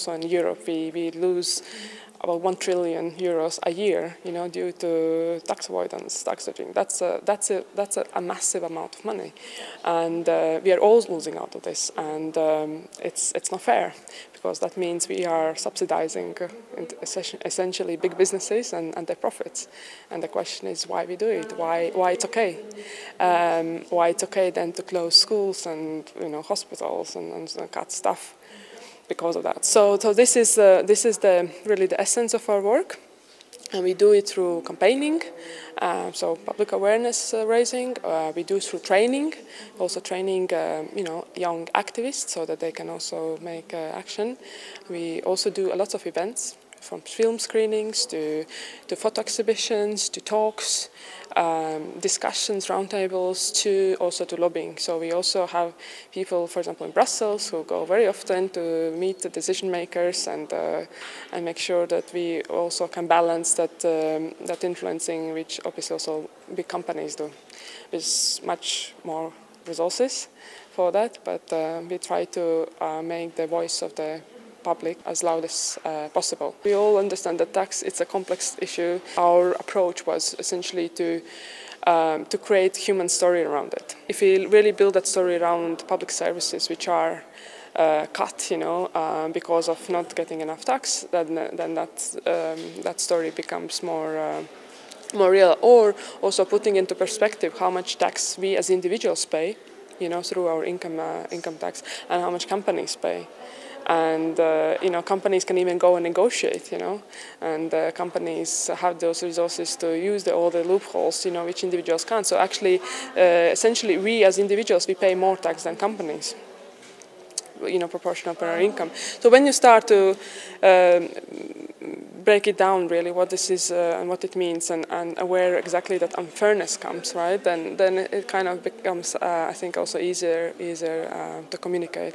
So in Europe, we lose about 1 trillion euros a year, due to tax avoidance, tax dodging. That's a massive amount of money, and we are all losing out of this. And it's not fair, because that means we are subsidizing essentially big businesses and their profits. And the question is why we do it. Why it's okay. Why it's okay then to close schools and hospitals and cut stuff because of that. So this is really the essence of our work, and we do it through campaigning, so public awareness raising. We do it through training, also training young activists so that they can also make action. We also do a lot of events, from film screenings to photo exhibitions, to talks, discussions, roundtables, also to lobbying. So we also have people, for example, in Brussels, who go very often to meet the decision makers and make sure that we also can balance that influencing, which obviously also big companies do. There's much more resources for that, but we try to make the voice of the public as loud as possible. We all understand that tax, it's a complex issue. Our approach was essentially to create human story around it. If we really build that story around public services which are cut, because of not getting enough tax, then that story becomes more real. Or also putting into perspective how much tax we as individuals pay, through our income tax, and how much companies pay. And companies can even go and negotiate, and companies have those resources to use all the loopholes, which individuals can't. So actually, essentially, we as individuals, we pay more tax than companies, proportional per our income. So when you start to break it down, really, what this is and what it means, and where exactly that unfairness comes, right? Then it kind of becomes, I think, also easier to communicate.